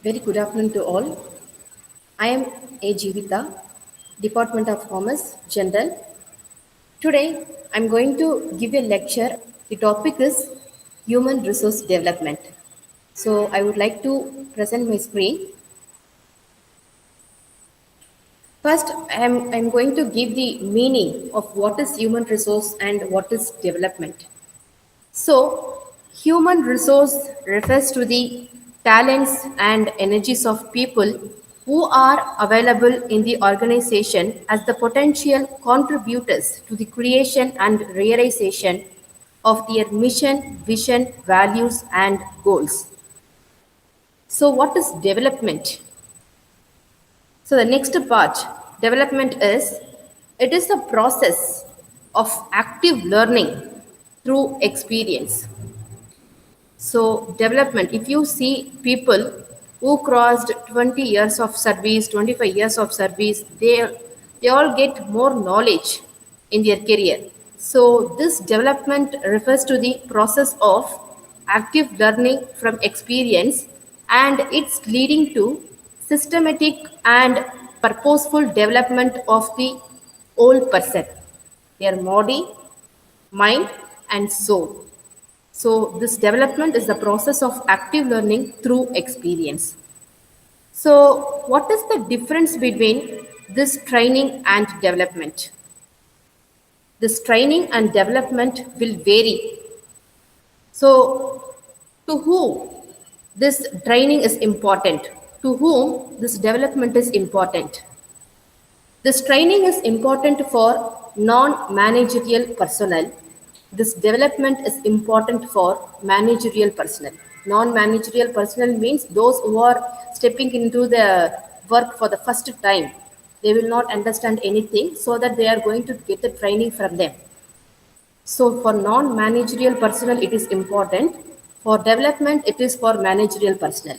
Very good afternoon to all. I am A. Jivita, Department of Commerce, General. Today, I'm going to give a lecture. The topic is Human Resource Development. So, I would like to present my screen. First, I'm going to give the meaning of what is human resource and what is development. So, human resource refers to the talents and energies of people who are available in the organization as the potential contributors to the creation and realization of their mission, vision, values, and goals. So, what is development? So, the next part, development is it is the process of active learning through experience. So, development, if you see people who crossed 20 years of service, 25 years of service, they all get more knowledge in their career. So, this development refers to the process of active learning from experience and it's leading to systematic and purposeful development of the whole person, their body, mind, and soul. So, this development is the process of active learning through experience. So, what is the difference between this training and development? This training and development will vary. So, to whom this training is important? To whom this development is important? This training is important for non-managerial personnel. This development is important for managerial personnel. Non-managerial personnel means those who are stepping into the work for the first time. They will not understand anything so that they are going to get the training from them. So for non-managerial personnel, it is important. For development, it is for managerial personnel.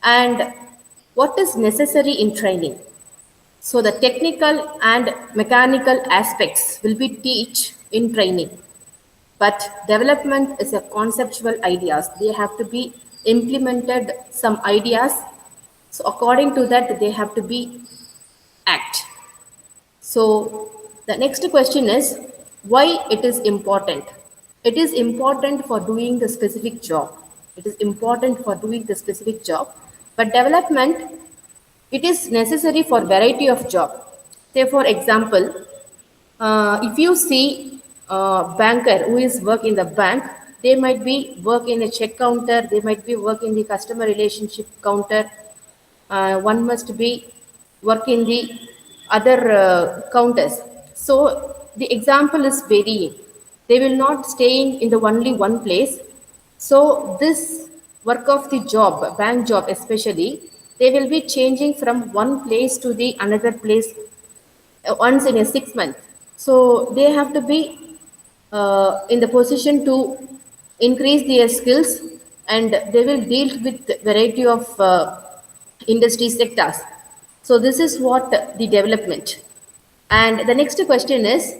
And what is necessary in training? So the technical and mechanical aspects will be teach in training, but development is a conceptual ideas. They have to be implemented some ideas. So according to that, they have to be act. So the next question is why it is important. It is important for doing the specific job. It is important for doing the specific job, but development it is necessary for variety of job. Say for example, if you see banker who is work in the bank, they might be work in a check counter, they might be work in the customer relationship counter. One must be work in the other counters. So the example is varying. They will not staying in the only one place. So this work of the job, bank job especially, they will be changing from one place to the another place once in a 6 month. So they have to be in the position to increase their skills and they will deal with variety of industry sectors. So this is what the development. And the next question is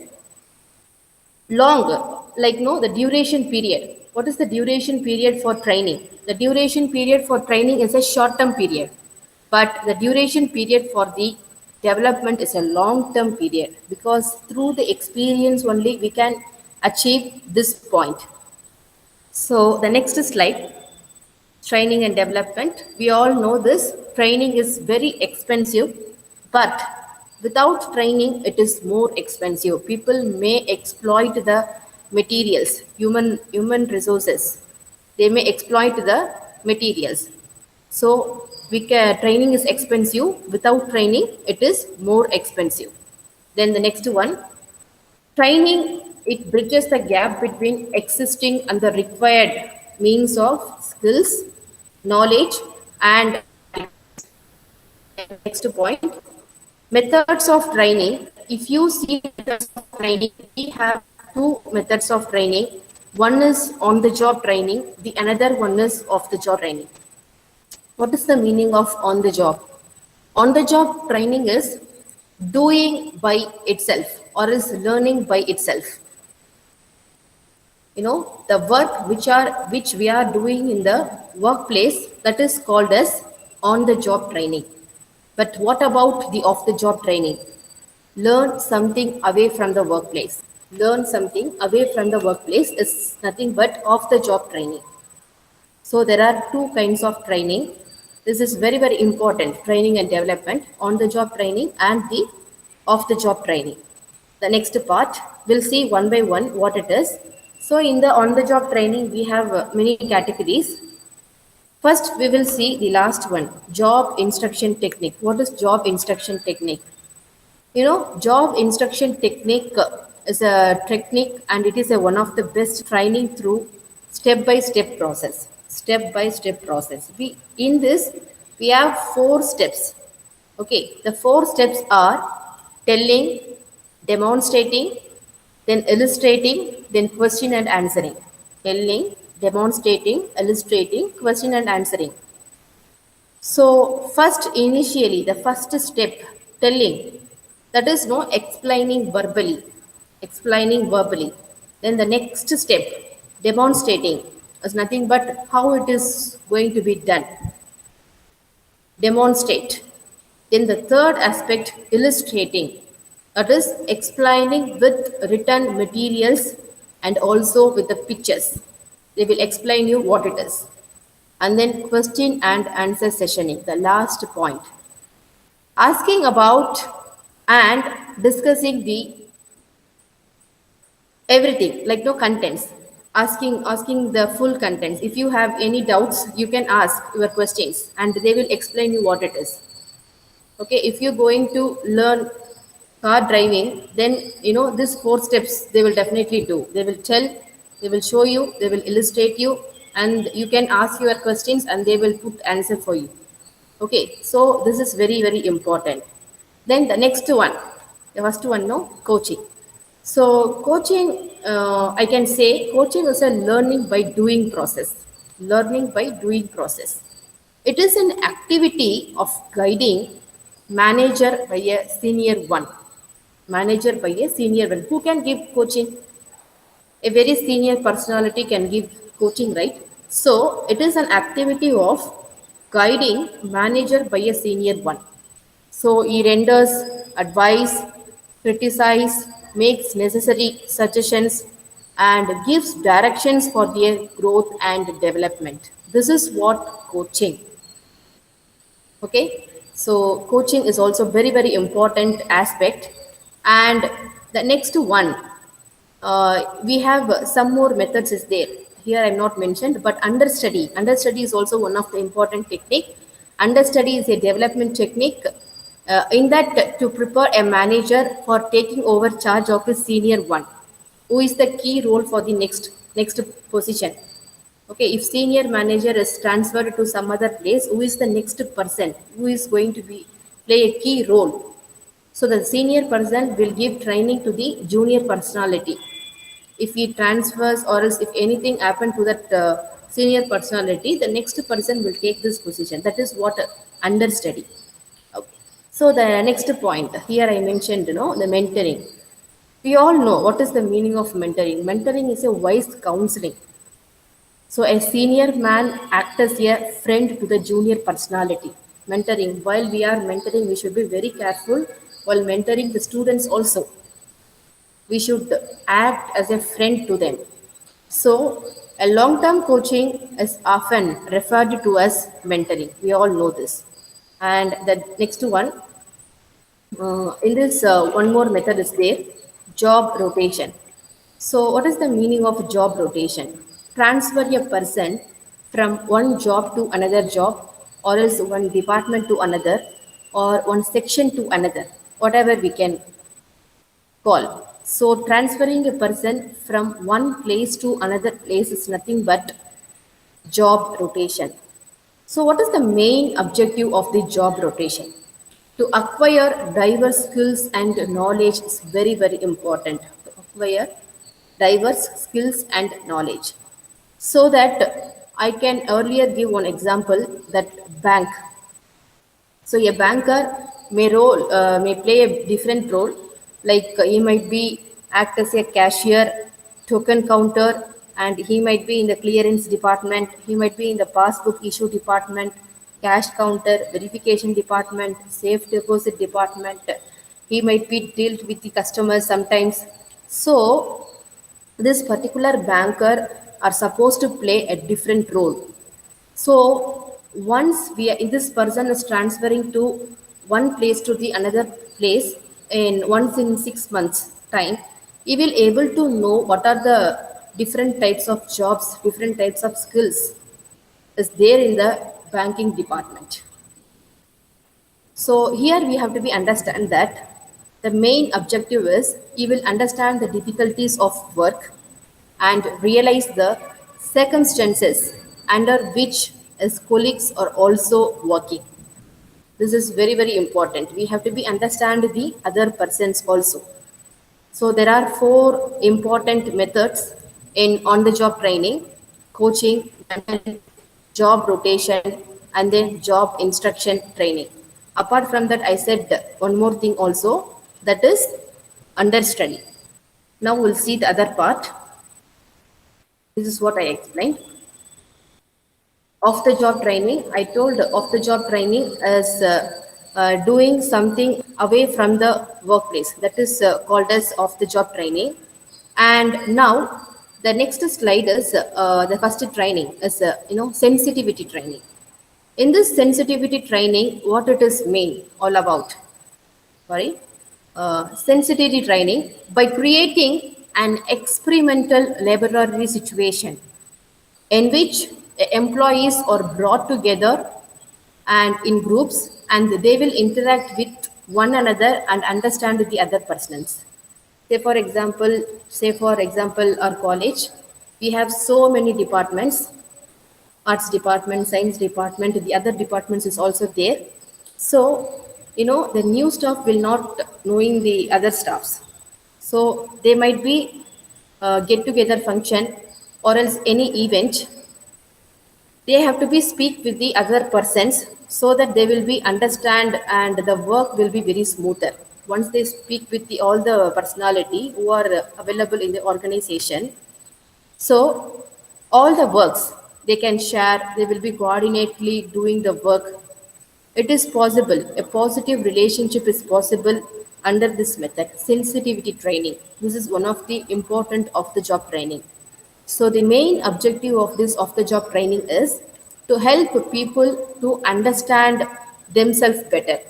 long, like no, the duration period. What is the duration period for training? The duration period for training is a short term period, but the duration period for the development is a long term period because through the experience only we can achieve this point. So the next slide, training and development. We all know this. Training is very expensive, but without training, it is more expensive. People may exploit the materials, human resources. They may exploit the materials. So training is expensive. Without training, it is more expensive. Then the next one, training, it bridges the gap between existing and the required means of skills, knowledge, and next point, methods of training. If you see methods of training, we have two methods of training. One is on the job training, the another one is off the job training. What is the meaning of on the job? On the job training is doing by itself or is learning by itself. The work which we are doing in the workplace, that is called as on the job training. But what about the off the job training? Learn something away from the workplace. Learn something away from the workplace is nothing but off the job training. So there are two kinds of training. This is very, very important, training and development, on the job training and the off the job training. The next part, we'll see one by one what it is. So in the on the job training, we have many categories. First, we will see the last one, job instruction technique. What is job instruction technique? Job instruction technique is a technique and it is a one of the best training through step by step process. Step by step process. In this we have four steps. Okay, the four steps are telling, demonstrating, then illustrating, then question and answering. Telling, demonstrating, illustrating, question and answering. So, first, initially, the first step, telling, that is no explaining verbally, explaining verbally. Then the next step, demonstrating, is nothing but how it is going to be done. Demonstrate. Then the third aspect, illustrating, that is explaining with written materials and also with the pictures. They will explain you what it is. And then question and answer sessioning, the last point. Asking about and discussing the everything, like no contents. Asking the full contents. If you have any doubts, you can ask your questions and they will explain you what it is. Okay, if you're going to learn car driving, then these four steps they will definitely do. They will tell, they will show you, they will illustrate you, and you can ask your questions and they will put answer for you. Okay, so this is very, very important. Then the next one, the first one, no, coaching. So coaching, I can say coaching is a learning by doing process. Learning by doing process. It is an activity of guiding manager by a senior one. Manager by a senior one. Who can give coaching? A very senior personality can give coaching, right? So it is an activity of guiding manager by a senior one. So he renders advice, criticize, makes necessary suggestions, and gives directions for their growth and development. This is what coaching. Okay, so coaching is also very, very important aspect. And the next one, we have some more methods is there. Here I'm not mentioned, but understudy. Understudy is also one of the important technique. Understudy is a development technique in that to prepare a manager for taking over charge of his senior one, who is the key role for the next position. Okay, if senior manager is transferred to some other place, who is the next person who is going to be play a key role? So the senior person will give training to the junior personality. If he transfers or else if anything happened to that senior personality, the next person will take this position. That is what understudy. Okay. So the next point here I mentioned, the mentoring. We all know what is the meaning of mentoring. Mentoring is a wise counseling. So a senior man acts as a friend to the junior personality. Mentoring. While we are mentoring, we should be very careful while mentoring the students also. We should act as a friend to them. So a long-term coaching is often referred to as mentoring. We all know this. And the next one, in this one more method is there, job rotation. So, what is the meaning of job rotation? Transfer a person from one job to another job, or else one department to another, or one section to another, whatever we can call. So, transferring a person from one place to another place is nothing but job rotation. So, what is the main objective of the job rotation? To acquire diverse skills and knowledge is very, very important. To acquire diverse skills and knowledge. So that I can earlier give one example that bank. So a banker may play a different role, like he might be act as a cashier, token counter, and he might be in the clearance department. He might be in the passbook issue department. cash counter, verification department, safe deposit department. He might be dealt with the customers sometimes. So this particular banker are supposed to play a different role. So once this person is transferring to one place to the another place in once in 6 months time, he will able to know what are the different types of jobs, different types of skills is there in the banking department. So here we have to be understand that the main objective is you will understand the difficulties of work and realize the circumstances under which his colleagues are also working. This is very very important. We have to be understand the other persons also. So there are four important methods in on-the-job training: coaching, mentoring, job rotation, and then job instruction training. Apart from that, I said one more thing also, that is understudy. Now we'll see the other part. This is what I explained. Off the job training, I told off the job training is doing something away from the workplace, that is called as off the job training. And now the next slide is the first training is sensitivity training. In this sensitivity training, what it is mean all about? Sorry, sensitivity training by creating an experimental laboratory situation in which employees are brought together and in groups, and they will interact with one another and understand the other persons. Say for example our college, we have so many departments: arts department, science department, the other departments is also there. So the new staff will not knowing the other staffs, so they might be get together function or else any event. They have to be speak with the other persons so that they will be understand and the work will be very smoother once they speak with all the personality who are available in the organization. So all the works they can share, they will be coordinately doing the work. It is possible, a positive relationship is possible under this method, sensitivity training. This is one of the important of the job training. So the main objective of this off the job training is to help people to understand themselves better,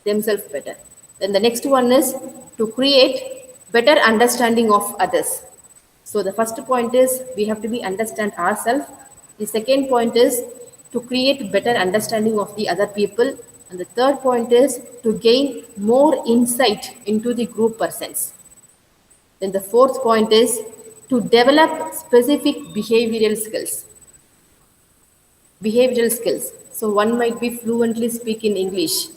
themselves better. Then the next one is to create better understanding of others. So the first point is we have to be understand ourselves. The second point is to create better understanding of the other people. And the third point is to gain more insight into the group persons. Then the fourth point is to develop specific behavioral skills. Behavioral skills. So one might be fluently speak in English.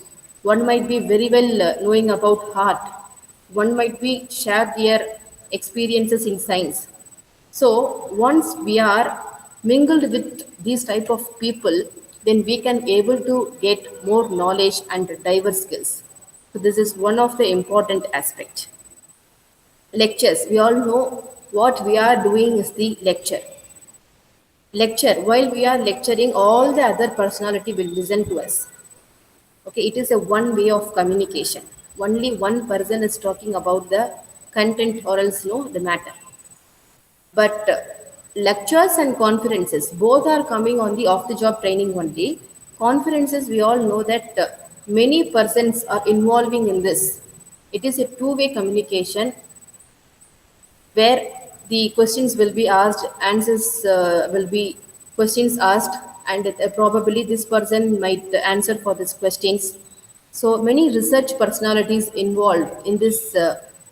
One might be very well knowing about art. One might be share their experiences in science. So once we are mingled with these type of people, then we can able to get more knowledge and diverse skills. So this is one of the important aspect. Lectures. We all know what we are doing is the lecture. Lecture. While we are lecturing, all the other personality will listen to us. Okay, it is a one way of communication. Only one person is talking about the content or else the matter. But lectures and conferences both are coming on the off the job training only. Conferences, we all know that many persons are involving in this. It is a two-way communication where the questions will be asked, answers will be questions asked, and probably this person might answer for these questions. So many research personalities involved in this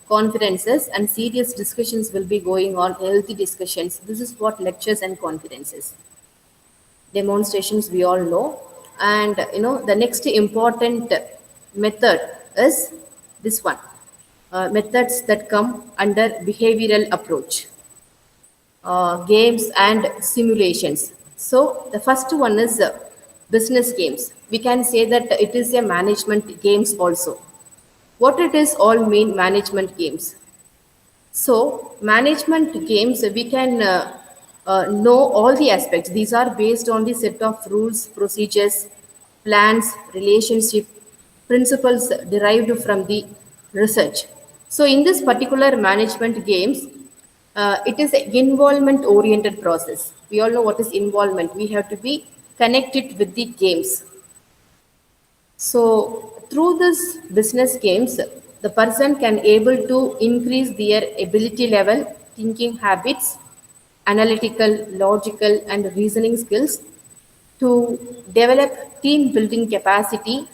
conferences, and serious discussions will be going on, healthy discussions. This is what lectures and conferences. Demonstrations we all know. And the next important method is this one. Methods that come under behavioral approach, games and simulations. So the first one is business games. We can say that it is a management games also. What it is all mean management games? So management games we can know all the aspects. These are based on the set of rules, procedures, plans, relationship, principles derived from the research. So, in this particular management games, it is an involvement oriented process. We all know what is involvement. We have to be connected with the games. So through this business games, the person can able to increase their ability level, thinking habits, analytical, logical, and reasoning skills, to develop team building capacity,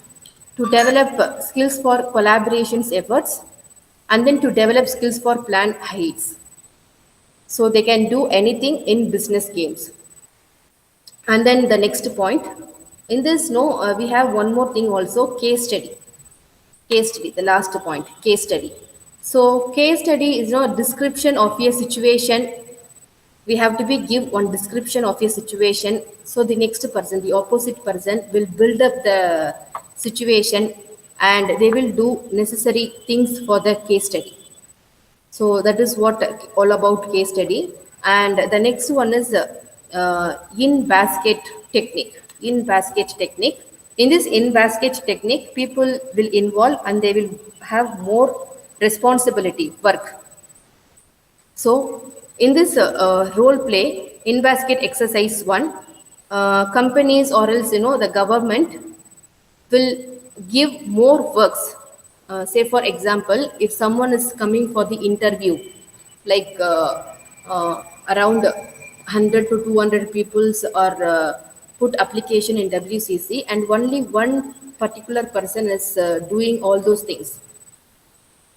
to develop skills for collaborations efforts, and then to develop skills for planned heights. So they can do anything in business games. And then the next point, in this, no, we have one more thing also, case study. Case study, the last point, case study. So case study is a description of a situation. We have to be give one description of a situation. So the next person, the opposite person, will build up the situation and they will do necessary things for the case study. So that is what all about case study. And the next one is in basket technique. In basket technique. In this in basket technique, people will involve and they will have more responsibility work. So in this role play, in basket exercise one, companies or else the government will give more works. Say, for example, if someone is coming for the interview, like around 100 to 200 peoples are put application in WCC, and only one particular person is doing all those things.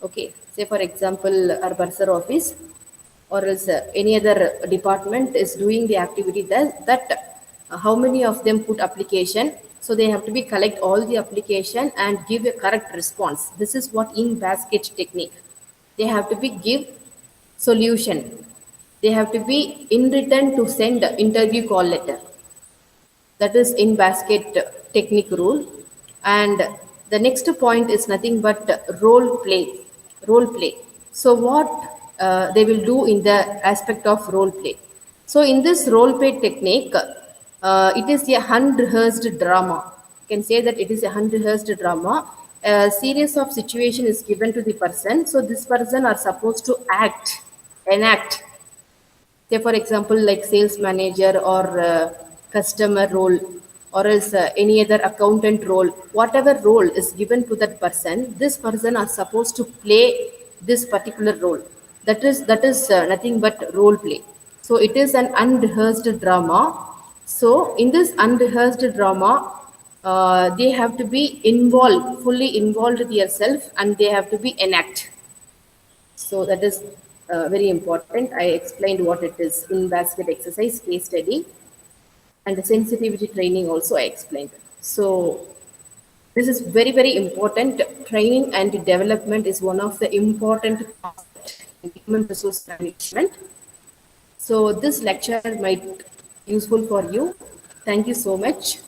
Okay, say for example, our bursar office or else any other department is doing the activity that how many of them put application. So they have to be collect all the application and give a correct response. This is what in basket technique. They have to be give solution. They have to be in return to send interview call letter. That is in basket technique rule. And the next point is nothing but role play. So what they will do in the aspect of role play. So in this role play technique, it is a unrehearsed drama. You can say that it is a unrehearsed drama. A series of situation is given to the person, so this person are supposed to enact. Say for example, like sales manager or customer role, or else any other accountant role. Whatever role is given to that person, this person are supposed to play this particular role. That is nothing but role play. So it is an unrehearsed drama. So in this unrehearsed drama, they have to be involved, fully involved themselves, and they have to be enact. So that is very important. I explained what it is in basket exercise, case study, and the sensitivity training also I explained. So this is very, very important. Training and development is one of the important concept in human resource management. So this lecture might useful for you. Thank you so much.